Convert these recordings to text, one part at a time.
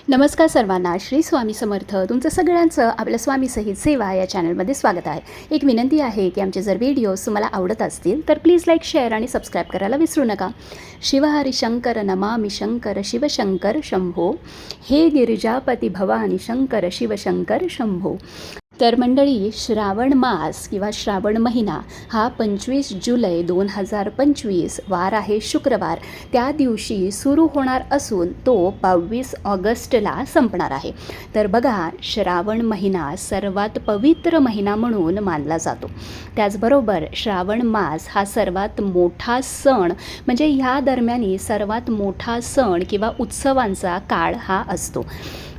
नमस्कार सर्वांना. श्री स्वामी समर्थ. तुमचं सगळ्यांचं आपल्या स्वामी सहित सेवा या चॅनलमध्ये स्वागत आहे. एक विनंती आहे की आमचे जर व्हिडिओज तुम्हाला आवडत असतील तर प्लीज लाईक, शेअर आणि सबस्क्राईब करायला विसरू नका. शिवहरी शंकर नमामि शंकर शिवशंकर शंभो. हे गिरिजापती भवानी शंकर शिवशंकर शंभो. तर मंडळी, श्रावण मास किंवा श्रावण महिना हा 25 जुलै 2025 वार आहे शुक्रवार. त्या दिवशी सुरू होणार असून तो 22 ऑगस्टला संपणार आहे. तर बघा, श्रावण महिना सर्वात पवित्र महिना म्हणून मानला जातो. त्याचबरोबर श्रावण मास हा सर्वात मोठा सण म्हणजे ह्या दरम्यानी सर्वात मोठा सण किंवा उत्सवांचा काळ हा असतो.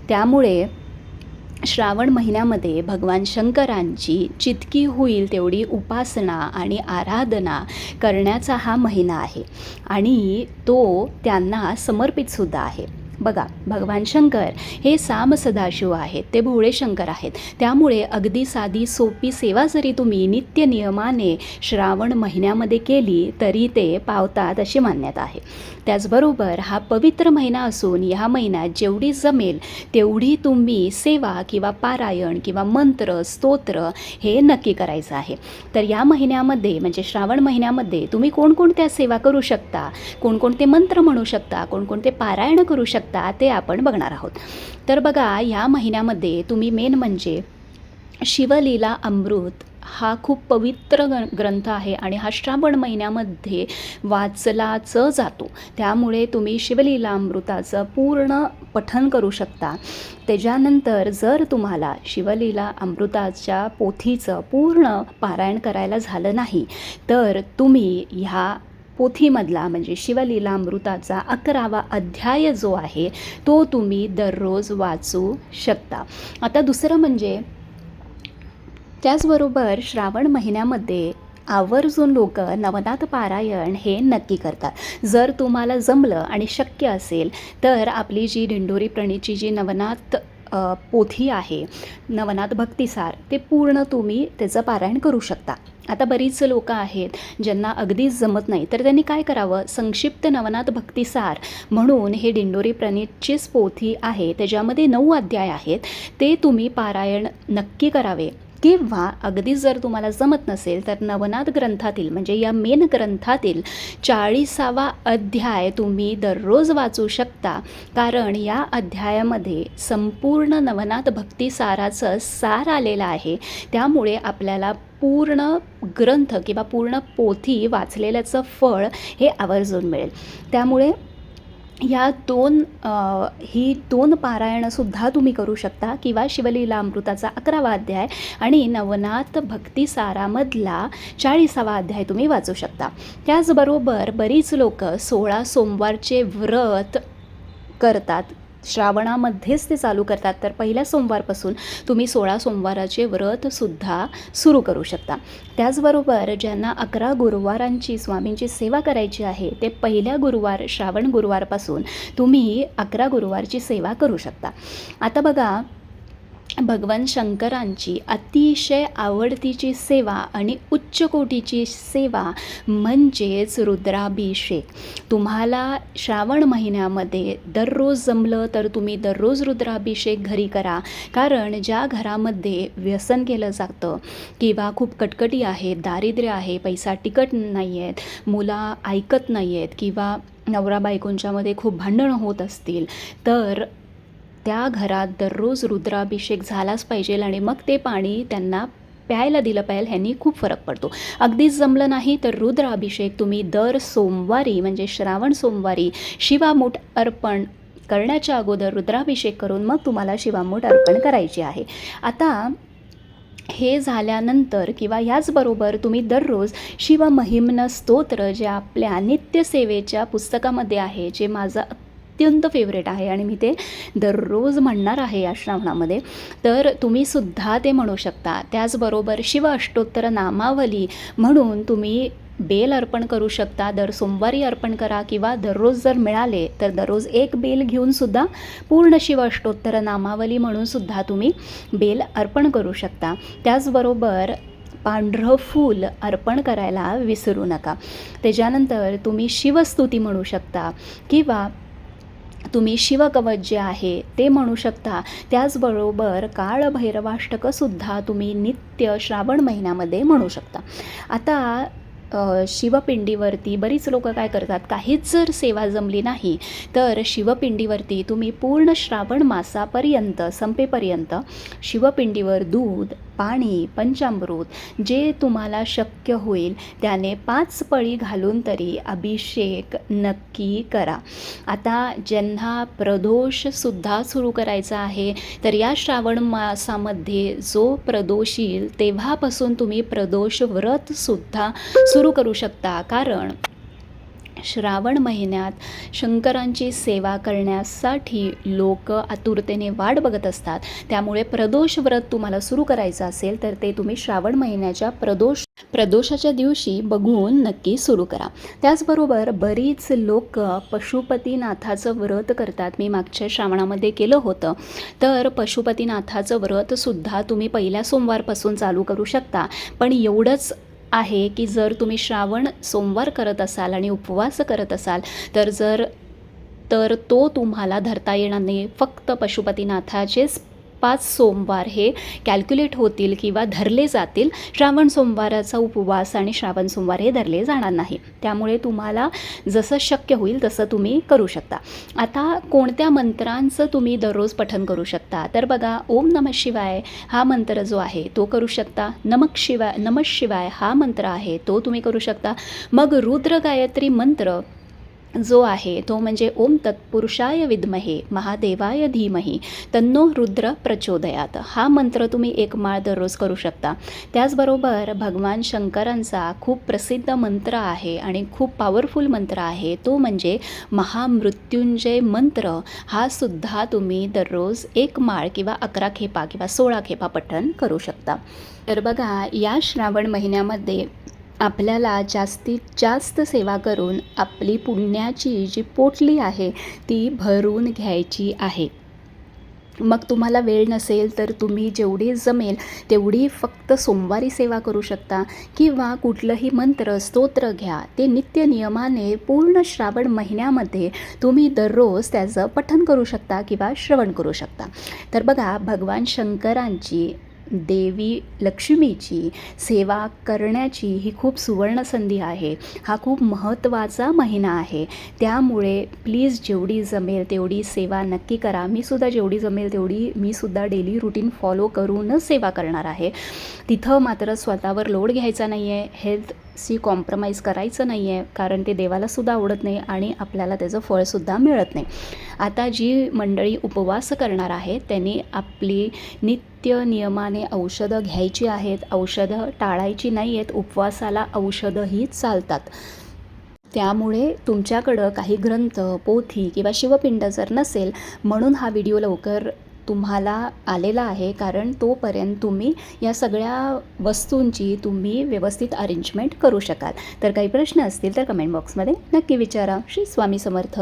त्यामुळे श्रावण महिन्यामध्ये भगवान शंकरांची जितकी होईल तेवढी उपासना आणि आराधना करण्याचा हा महिना आहे आणि तो त्यांना समर्पितसुद्धा आहे. बघा, भगवान शंकर हे साम सदाशिव आहेत, ते भोळे शंकर आहेत. त्यामुळे अगदी साधी सोपी सेवा जरी तुम्ही नित्य नियमाने श्रावण महिन्यामध्ये केली तरी ते पावतात अशी मान्यता आहे. त्याचबरोबर हा पवित्र महिना असून ह्या महिन्यात जेवढी जमेल तेवढी तुम्ही सेवा किंवा पारायण किंवा मंत्र स्तोत्र हे नक्की करायचं आहे. तर या महिन्यामध्ये म्हणजे श्रावण महिन्यामध्ये तुम्ही कोणकोणत्या सेवा करू शकता, कोणकोणते मंत्र म्हणू शकता, कोणकोणते पारायण करू शकता ते आपण बघणार आहोत. तर बघा, या महिन्यामध्ये तुम्ही मेन म्हणजे शिवलीला अमृत हा खूप पवित्र ग्रंथ आहे आणि हा श्रावण महिन्यामध्ये वाचलाच जातो. त्यामुळे तुम्ही शिवलीला अमृताचं पूर्ण पठण करू शकता. त्याच्यानंतर जर तुम्हाला शिवलीला अमृताच्या पोथीचं पूर्ण पारायण करायला झालं नाही तर तुम्ही ह्या पोथीमधला म्हणजे शिवलीला अमृताचा 11वा अध्याय जो आहे तो तुम्ही दररोज वाचू शकता. आता दुसरं म्हणजे त्याचबरोबर श्रावण महिन्यामध्ये आवर्जून लोक नवनाथ पारायण हे नक्की करतात. जर तुम्हाला जमलं आणि शक्य असेल तर आपली जी दिंडोरी प्रणीतची जी नवनाथ पोथी आहे, नवनाथ भक्तिसार, ते पूर्ण तुम्ही त्याचं पारायण करू शकता. आता बरीच लोकं आहेत ज्यांना अगदीच जमत नाही तर त्यांनी काय करावं, संक्षिप्त नवनाथ भक्तिसार म्हणून हे दिंडोरी प्रणीतचीच पोथी आहे, त्याच्यामध्ये 9 अध्याय आहेत, ते तुम्ही पारायण नक्की करावे. किंवा अगदीच जर तुम्हाला जमत नसेल तर नवनाथ ग्रंथातील म्हणजे या मेन ग्रंथातील 40वा अध्याय तुम्ही दररोज वाचू शकता. कारण या अध्यायामध्ये संपूर्ण नवनाथ भक्तिसाराचं सार आलेलं आहे. त्यामुळे आपल्याला पूर्ण ग्रंथ किंवा पूर्ण पोथी वाचलेल्याचं फळ हे आवर्जून मिळेल. त्यामुळे ह्या ही दोन पारायणसुद्धा तुम्ही करू शकता किंवा शिवलीला अमृताचा 11वा अध्याय आणि नवनाथ भक्तिसारामधला 40वा अध्याय तुम्ही वाचू शकता. त्याचबरोबर बरीच लोक 16 सोमवारचे व्रत करतात. श्रावणामध्येच ते चालू करतात. तर पहिल्या सोमवारपासून तुम्ही 16 सोमवाराचे व्रतसुद्धा सुरू करू शकता. त्याचबरोबर ज्यांना 11 गुरुवारांची स्वामींची सेवा करायची आहे ते पहिल्या श्रावण गुरुवारपासून तुम्ही 11 गुरुवारची सेवा करू शकता. आता बघा, भगवान शंकरांची अतिशय आवडतीची सेवा आणि उच्च कोटीची सेवा म्हणजेच रुद्राभिषेक. तुम्हाला श्रावण महिन्यामध्ये दररोज जमलं तर तुम्ही दररोज रुद्राभिषेक घरी करा. कारण ज्या घरामध्ये व्यसन केलं जातं किंवा खूप कटकटी आहेत, दारिद्र्य आहे, पैसा टिकत नाही आहेत, मुलं ऐकत नाही आहेत किंवा नवरा बायकोंच्यामध्ये खूप भांडणं होत असतील तर त्या घरात दररोज रुद्राभिषेक झालाच पाहिजे आणि मग ते पाणी त्यांना प्यायला दिलं पाहिजे. ह्यांनी खूप फरक पडतो. अगदीच जमलं नाही तर रुद्राभिषेक तुम्ही दर सोमवारी म्हणजे श्रावण सोमवारी शिवामूठ अर्पण करण्याच्या अगोदर रुद्राभिषेक करून मग तुम्हाला शिवामूठ अर्पण करायची आहे. आता हे झाल्यानंतर किंवा याचबरोबर तुम्ही दररोज शिवमहिम्न स्तोत्र जे आपल्या नित्यसेवेच्या पुस्तकामध्ये आहे, जे माझं अत्यंत फेवरेट आहे आणि मी ते दररोज म्हणणार आहे या श्रावणामध्ये, तर तुम्हीसुद्धा ते म्हणू शकता. त्याचबरोबर शिव अष्टोत्तर नामावली म्हणून तुम्ही बेल अर्पण करू शकता. दर सोमवारी अर्पण करा किंवा दररोज जर मिळाले तर दररोज एक बेल घेऊनसुद्धा पूर्ण शिव अष्टोत्तर नामावली म्हणूनसुद्धा तुम्ही बेल अर्पण करू शकता. त्याचबरोबर पांढरं फूल अर्पण करायला विसरू नका. त्याच्यानंतर तुम्ही शिवस्तुती म्हणू शकता किंवा तुम्ही शिवकवच जे आहे ते म्हणू शकता. त्याचबरोबर काळभैरवाष्टकंसुद्धा तुम्ही नित्य श्रावण महिन्यामध्ये म्हणू शकता. आता शिवपिंडीवरती बरीच लोकं काय करतात, काहीच जर सेवा जमली नाही तर शिवपिंडीवरती तुम्ही पूर्ण श्रावण मासापर्यंत संपेपर्यंत शिवपिंडीवर दूध, पाणी, पंचामृत जे तुम्हाला शक्य होईल त्याने 5 पळी घालून तरी अभिषेक नक्की करा. आता ज्यांना प्रदोषसुद्धा सुरू करायचा आहे तर या श्रावण मासामध्ये जो प्रदोष येईल तेव्हापासून तुम्ही प्रदोष व्रतसुद्धा सुरू करू शकता. कारण श्रावण महिन्यात शंकरांची सेवा करण्यासाठी लोक आतुरतेने वाट बघत असतात. त्यामुळे प्रदोष व्रत तुम्हाला सुरू करायचं असेल तर ते तुम्ही श्रावण महिन्याच्या प्रदोषाच्या दिवशी बघून नक्की सुरू करा. त्याचबरोबर बरीच लोक पशुपतीनाथाचं व्रत करतात. मी मागच्या श्रावणामध्ये केलं होतं. तर पशुपतीनाथाचं व्रतसुद्धा तुम्ही पहिल्या सोमवारपासून चालू करू शकता. पण एवढंच आहे की जर तुम्ही श्रावण सोमवार करत असाल आणि उपवास करत असाल तर तो तुम्हाला धरता येणार नाही. फक्त पशुपतीनाथाचेच 5 सोमवार हे कॅल्क्युलेट होतील किंवा धरले जातील. श्रावण सोमवाराचा उपवास आणि श्रावण सोमवार हे धरले जाणार नाही. त्यामुळे तुम्हाला जसं शक्य होईल तसं तुम्ही करू शकता. आता कोणत्या मंत्रांचं तुम्ही दररोज पठण करू शकता तर बघा, ओम नमः शिवाय हा मंत्र जो आहे तो करू शकता. नमः शिवाय हा मंत्र आहे तो तुम्ही करू शकता. मग रुद्र गायत्री मंत्र जो आहे तो म्हणजे ओम तत्पुरुषाय विद्महे महादेवाय धीमहि तन्नो रुद्र प्रचोदयात हा मंत्र तुम्ही 1 माळ दररोज करू शकता. त्याचबरोबर भगवान शंकरांचा खूप प्रसिद्ध मंत्र आहे आणि खूप पॉवरफुल मंत्र आहे तो म्हणजे महामृत्युंजय मंत्र. हा सुद्धा तुम्ही दररोज 1 माळ किंवा 11 खेपा किंवा 16 खेपा पठण करू शकता. तर बघा, या श्रावण महिन्यामध्ये आपल्याला जास्तीत जास्त सेवा करून आपली पुण्याची जी पोटली आहे ती भरून घ्यायची आहे. मग तुम्हाला वेळ नसेल तर तुम्ही जेवढी जमेल तेवढी फक्त सोमवारी सेवा करू शकता किंवा कुठलंही मंत्र स्तोत्र घ्या. ते नित्य नियमाने पूर्ण श्रावण महिन्यामध्ये तुम्ही दररोज त्याचं पठण करू शकता किंवा श्रवण करू शकता. तर बघा, भगवान शंकरांची देवी लक्ष्मीची सेवा करण्याची ही खूप सुवर्णसंधी आहे. हा खूप महत्त्वाचा महिना आहे. त्यामुळे प्लीज जेवढी जमेल तेवढी सेवा नक्की करा. मी सुद्धा जेवढी जमेल तेवढी मी सुद्धा डेली रुटीन फॉलो करूनच सेवा करणार आहे. तिथं मात्र स्वतःवर लोड घ्यायचा नाही आहे, हेल्थशी कॉम्प्रोमाइज करायचं नाही आहे, कारण ते देवालासुद्धा आवडत नाही आणि आपल्याला त्याचं फळसुद्धा मिळत नाही. आता जी मंडळी उपवास करणार आहेत त्यांनी आपली नित्य नियमाने औषधं घ्यायची आहेत. औषधं टाळायची नाही आहेत. उपवासाला औषधंही चालतात. त्यामुळे तुमच्याकडं काही ग्रंथ, पोथी किंवा शिवपिंड जर नसेल म्हणून हा व्हिडिओ लवकर तुम्हाला आलेला आहे, कारण तोपर्यंत तुम्ही या सगळ्या वस्तूंची तुम्ही व्यवस्थित अरेंजमेंट करू शकाल. तर काही प्रश्न असतील तर कमेंट बॉक्समध्ये नक्की विचारा. श्री स्वामी समर्थ.